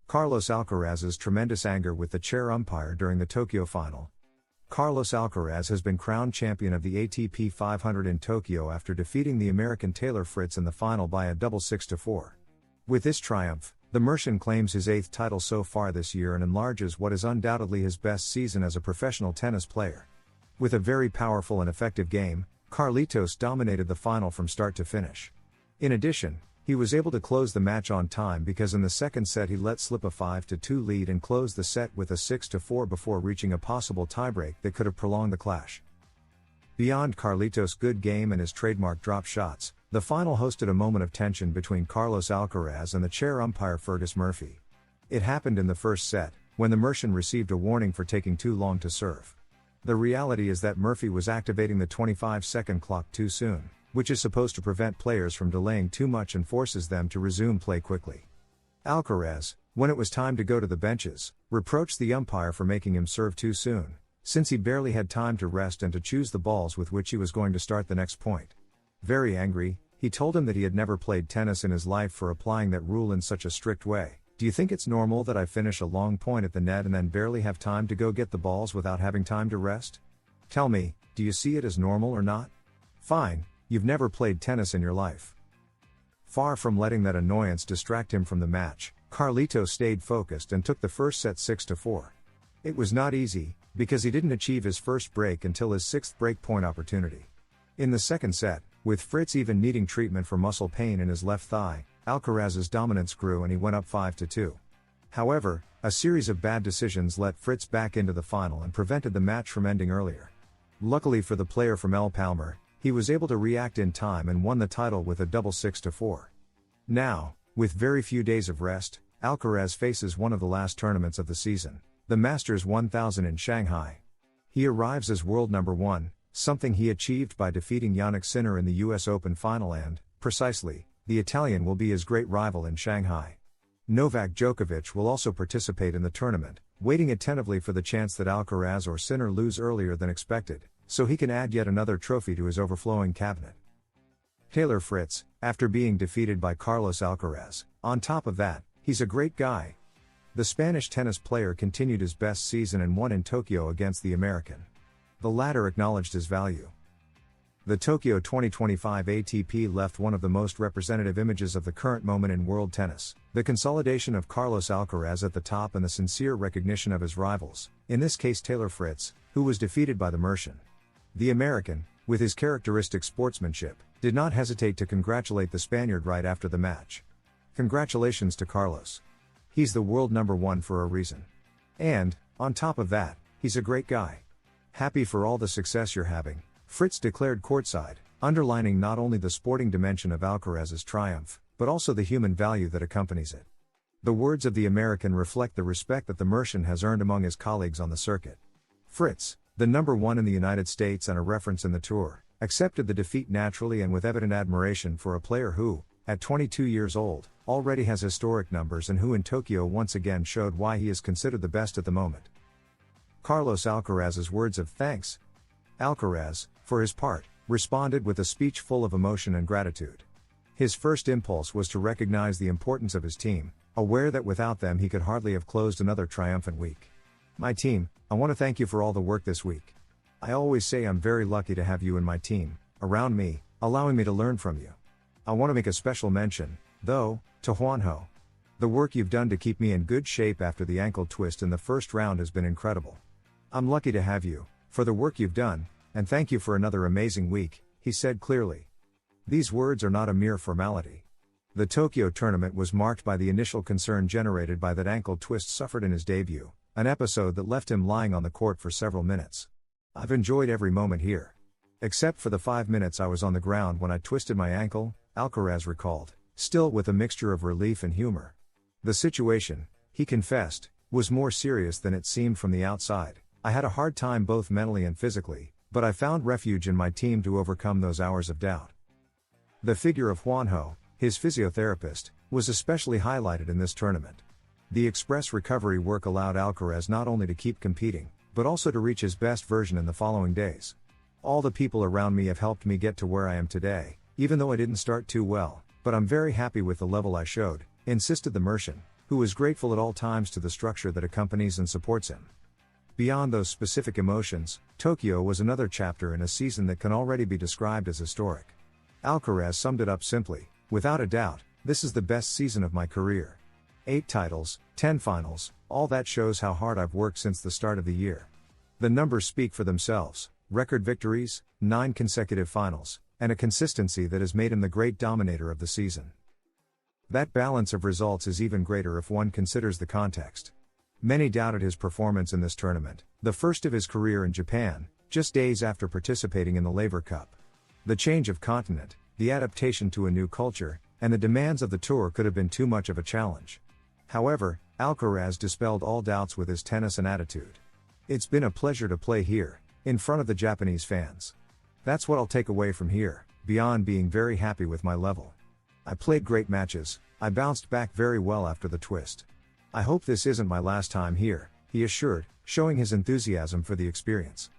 Carlos Alcaraz's tremendous anger with the chair umpire during the Tokyo final. Carlos Alcaraz has been crowned champion of the ATP 500 in Tokyo after defeating the American Taylor Fritz in the final by a double 6-4. With this triumph, the Mercian claims his 8th title so far this year and enlarges what is undoubtedly his best season as a professional tennis player. With a very powerful and effective game, Carlitos dominated the final from start to finish. In addition, he was able to close the match on time because in the second set he let slip a 5-2 lead and closed the set with a 6-4 before reaching a possible tiebreak that could have prolonged the clash. Beyond Carlitos' good game and his trademark drop shots, the final hosted a moment of tension between Carlos Alcaraz and the chair umpire Fergus Murphy. It happened in the first set, when the Mercian received a warning for taking too long to serve. The reality is that Murphy was activating the 25-second clock too soon, which is supposed to prevent players from delaying too much and forces them to resume play quickly. Alcaraz, when it was time to go to the benches, reproached the umpire for making him serve too soon, since he barely had time to rest and to choose the balls with which he was going to start the next point. Very angry, he told him that he had never played tennis in his life for applying that rule in such a strict way. Do you think it's normal that I finish a long point at the net and then barely have time to go get the balls without having time to rest? Tell me, do you see it as normal or not? Fine, you've never played tennis in your life. Far from letting that annoyance distract him from the match, Carlitos stayed focused and took the first set 6-4. It was not easy, because he didn't achieve his first break until his 6th break point opportunity. In the second set, with Fritz even needing treatment for muscle pain in his left thigh, Alcaraz's dominance grew and he went up 5-2. However, a series of bad decisions let Fritz back into the final and prevented the match from ending earlier. Luckily for the player from El Palmar, he was able to react in time and won the title with a double 6-4. Now, with very few days of rest, Alcaraz faces one of the last tournaments of the season, the Masters 1000 in Shanghai. He arrives as world number 1, something he achieved by defeating Jannik Sinner in the US Open final and, precisely, the Italian will be his great rival in Shanghai. Novak Djokovic will also participate in the tournament, waiting attentively for the chance that Alcaraz or Sinner lose earlier than expected, so he can add yet another trophy to his overflowing cabinet. Taylor Fritz, after being defeated by Carlos Alcaraz, on top of that, he's a great guy. The Spanish tennis player continued his best season and won in Tokyo against the American. The latter acknowledged his value. The Tokyo 2025 ATP left one of the most representative images of the current moment in world tennis, the consolidation of Carlos Alcaraz at the top and the sincere recognition of his rivals, in this case Taylor Fritz, who was defeated by the Mercian. The American, with his characteristic sportsmanship, did not hesitate to congratulate the Spaniard right after the match. Congratulations to Carlos. He's the world number 1 for a reason. And, on top of that, he's a great guy. Happy for all the success you're having, Fritz declared courtside, underlining not only the sporting dimension of Alcaraz's triumph, but also the human value that accompanies it. The words of the American reflect the respect that the Mercian has earned among his colleagues on the circuit. Fritz, the number 1 in the United States and a reference in the tour, accepted the defeat naturally and with evident admiration for a player who, at 22 years old, already has historic numbers and who in Tokyo once again showed why he is considered the best at the moment. Carlos Alcaraz's words of thanks. Alcaraz, for his part, responded with a speech full of emotion and gratitude. His first impulse was to recognize the importance of his team, aware that without them he could hardly have closed another triumphant week. My team, I want to thank you for all the work this week. I always say I'm very lucky to have you in my team, around me, allowing me to learn from you. I want to make a special mention, though, to Juanjo. The work you've done to keep me in good shape after the ankle twist in the first round has been incredible. I'm lucky to have you, for the work you've done, and thank you for another amazing week, he said clearly. These words are not a mere formality. The Tokyo tournament was marked by the initial concern generated by that ankle twist suffered in his debut, an episode that left him lying on the court for several minutes. I've enjoyed every moment here. Except for the 5 minutes I was on the ground when I twisted my ankle, Alcaraz recalled, still with a mixture of relief and humor. The situation, he confessed, was more serious than it seemed from the outside. I had a hard time both mentally and physically, but I found refuge in my team to overcome those hours of doubt. The figure of Juanjo, his physiotherapist, was especially highlighted in this tournament. The express recovery work allowed Alcaraz not only to keep competing, but also to reach his best version in the following days. All the people around me have helped me get to where I am today, even though I didn't start too well, but I'm very happy with the level I showed, insisted the Mercian. who is grateful at all times to the structure that accompanies and supports him. Beyond those specific emotions, Tokyo was another chapter in a season that can already be described as historic. Alcaraz summed it up simply: without a doubt, this is the best season of my career. 8 titles, 10 finals, all that shows how hard I've worked since the start of the year. The numbers speak for themselves: record victories, 9 consecutive finals, and a consistency that has made him the great dominator of the season. That balance of results is even greater if one considers the context. Many doubted his performance in this tournament, the first of his career in Japan, just days after participating in the Laver Cup. The change of continent, the adaptation to a new culture, and the demands of the tour could have been too much of a challenge. However, Alcaraz dispelled all doubts with his tennis and attitude. It's been a pleasure to play here, in front of the Japanese fans. That's what I'll take away from here, beyond being very happy with my level. I played great matches, I bounced back very well after the twist. I hope this isn't my last time here, he assured, showing his enthusiasm for the experience.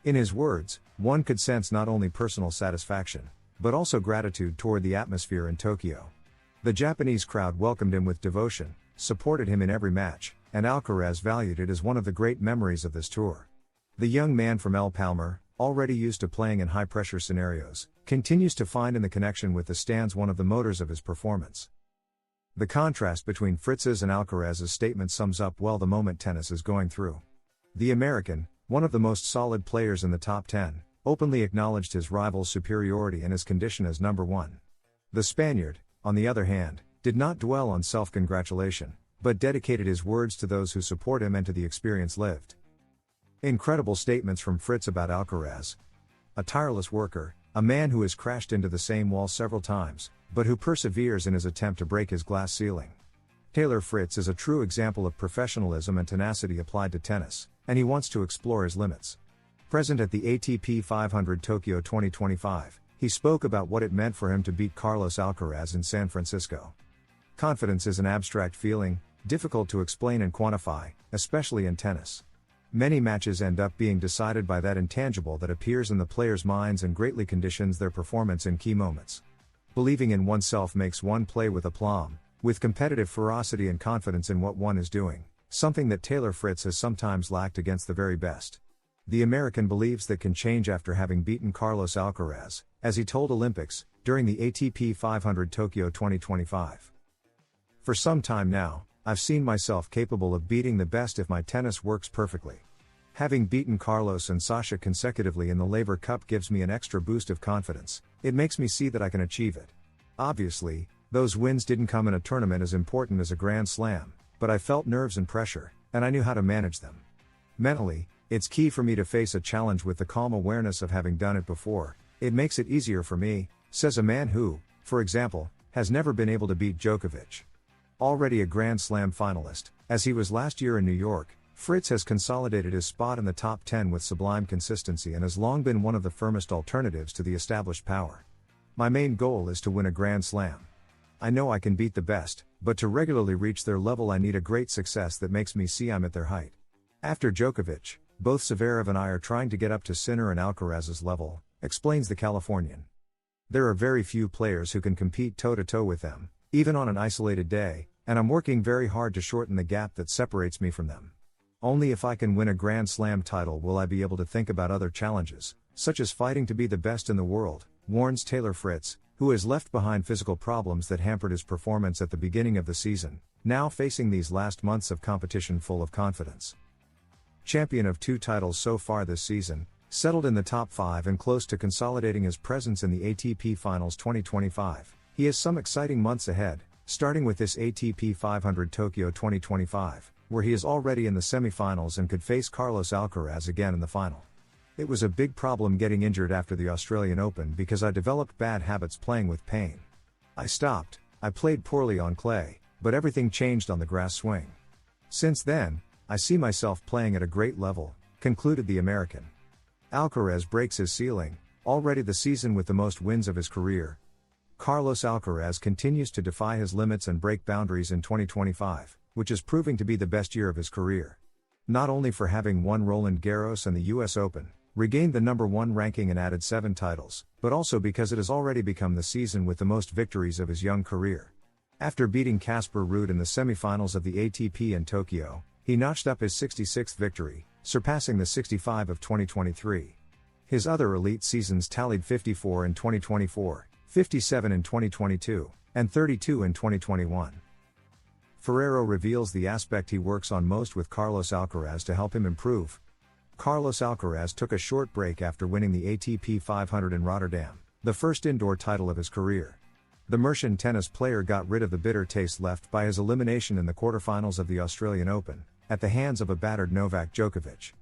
In his words, one could sense not only personal satisfaction, but also gratitude toward the atmosphere in Tokyo. The Japanese crowd welcomed him with devotion, supported him in every match, and Alcaraz valued it as one of the great memories of this tour. The young man from El Palmar, already used to playing in high-pressure scenarios, continues to find in the connection with the stands one of the motors of his performance. The contrast between Fritz's and Alcaraz's statement sums up well the moment tennis is going through. The American, one of the most solid players in the top 10, openly acknowledged his rival's superiority and his condition as number 1. The Spaniard, on the other hand, did not dwell on self-congratulation, but dedicated his words to those who support him and to the experience lived. Incredible statements from Fritz about Alcaraz. A tireless worker, a man who has crashed into the same wall several times, but who perseveres in his attempt to break his glass ceiling. Taylor Fritz is a true example of professionalism and tenacity applied to tennis, and he wants to explore his limits. Present at the ATP 500 Tokyo 2025, he spoke about what it meant for him to beat Carlos Alcaraz in San Francisco. Confidence is an abstract feeling, difficult to explain and quantify, especially in tennis. Many matches end up being decided by that intangible that appears in the players' minds and greatly conditions their performance in key moments. Believing in oneself makes one play with aplomb, with competitive ferocity and confidence in what one is doing, something that Taylor Fritz has sometimes lacked against the very best. The American believes that can change after having beaten Carlos Alcaraz, as he told Olympics, during the ATP 500 Tokyo 2025. For some time now, I've seen myself capable of beating the best if my tennis works perfectly. Having beaten Carlos and Sasha consecutively in the Laver Cup gives me an extra boost of confidence. It makes me see that I can achieve it. Obviously, those wins didn't come in a tournament as important as a Grand Slam, but I felt nerves and pressure, and I knew how to manage them. Mentally, it's key for me to face a challenge with the calm awareness of having done it before. It makes it easier for me, says a man who, for example, has never been able to beat Djokovic. Already a Grand Slam finalist, as he was last year in New York, Fritz has consolidated his spot in the top 10 with sublime consistency and has long been one of the firmest alternatives to the established power. My main goal is to win a Grand Slam. I know I can beat the best, but to regularly reach their level I need a great success that makes me see I'm at their height. After Djokovic, both Zverev and I are trying to get up to Sinner and Alcaraz's level, explains the Californian. There are very few players who can compete toe-to-toe with them, even on an isolated day, and I'm working very hard to shorten the gap that separates me from them. Only if I can win a Grand Slam title will I be able to think about other challenges, such as fighting to be the best in the world, warns Taylor Fritz, who has left behind physical problems that hampered his performance at the beginning of the season, now facing these last months of competition full of confidence. Champion of 2 titles so far this season, settled in the top 5 and close to consolidating his presence in the ATP Finals 2025, he has some exciting months ahead, starting with this ATP 500 Tokyo 2025, where he is already in the semi-finals and could face Carlos Alcaraz again in the final. It was a big problem getting injured after the Australian Open because I developed bad habits playing with pain. I stopped, I played poorly on clay, but everything changed on the grass swing. Since then, I see myself playing at a great level, concluded the American. Alcaraz breaks his ceiling, already the season with the most wins of his career. Carlos Alcaraz continues to defy his limits and break boundaries in 2025, which is proving to be the best year of his career. Not only for having won Roland Garros and the US Open, regained the number 1 ranking and added 7 titles, but also because it has already become the season with the most victories of his young career. After beating Casper Ruud in the semifinals of the ATP in Tokyo, he notched up his 66th victory, surpassing the 65 of 2023. His other elite seasons tallied 54 in 2024, 57 in 2022, and 32 in 2021. Ferrero reveals the aspect he works on most with Carlos Alcaraz to help him improve. Carlos Alcaraz took a short break after winning the ATP 500 in Rotterdam, the first indoor title of his career. The Mercian tennis player got rid of the bitter taste left by his elimination in the quarterfinals of the Australian Open, at the hands of a battered Novak Djokovic.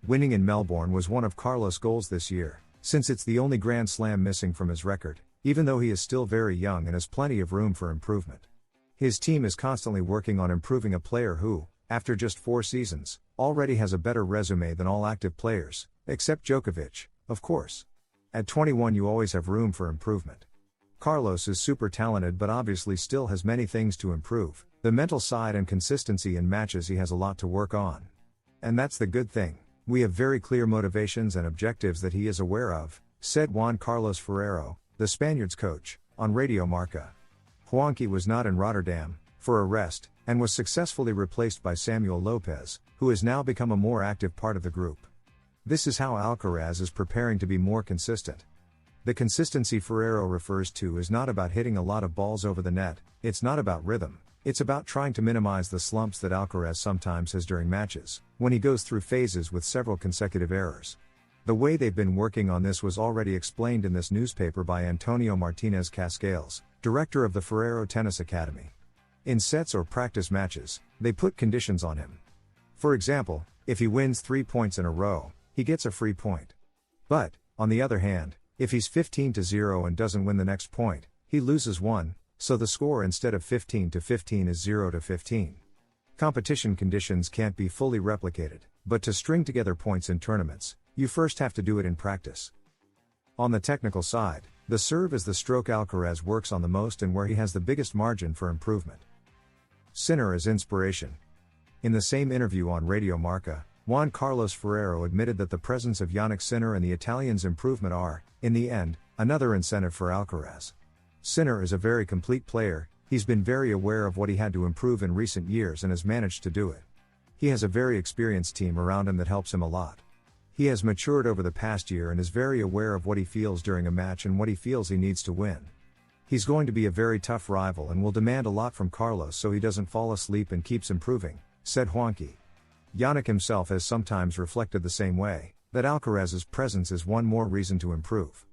Winning in Melbourne was one of Carlos' goals this year, since it's the only Grand Slam missing from his record, even though he is still very young and has plenty of room for improvement. His team is constantly working on improving a player who, after just 4 seasons, already has a better resume than all active players, except Djokovic, of course. At 21 you always have room for improvement. Carlos is super talented but obviously still has many things to improve. The mental side and consistency in matches, he has a lot to work on. And that's the good thing. We have very clear motivations and objectives that he is aware of, said Juan Carlos Ferrero, the Spaniards' coach, on Radio Marca. Juanqui was not in Rotterdam for a rest, and was successfully replaced by Samuel Lopez, who has now become a more active part of the group. This is how Alcaraz is preparing to be more consistent. The consistency Ferrero refers to is not about hitting a lot of balls over the net, it's not about rhythm. It's about trying to minimize the slumps that Alcaraz sometimes has during matches, when he goes through phases with several consecutive errors. The way they've been working on this was already explained in this newspaper by Antonio Martinez Cascales, director of the Ferrero Tennis Academy. In sets or practice matches, they put conditions on him. For example, if he wins 3 points in a row, he gets a free point. But, on the other hand, if he's 15-0 and doesn't win the next point, he loses 1. So the score instead of 15-15 is 0-15. Competition conditions can't be fully replicated, but to string together points in tournaments, you first have to do it in practice. On the technical side, the serve is the stroke Alcaraz works on the most and where he has the biggest margin for improvement. Sinner as inspiration. In the same interview on Radio Marca, Juan Carlos Ferrero admitted that the presence of Jannik Sinner and the Italians' improvement are, in the end, another incentive for Alcaraz. Sinner is a very complete player, he's been very aware of what he had to improve in recent years and has managed to do it. He has a very experienced team around him that helps him a lot. He has matured over the past year and is very aware of what he feels during a match and what he feels he needs to win. He's going to be a very tough rival and will demand a lot from Carlos so he doesn't fall asleep and keeps improving, said Juanqui. Jannik himself has sometimes reflected the same way, that Alcaraz's presence is one more reason to improve.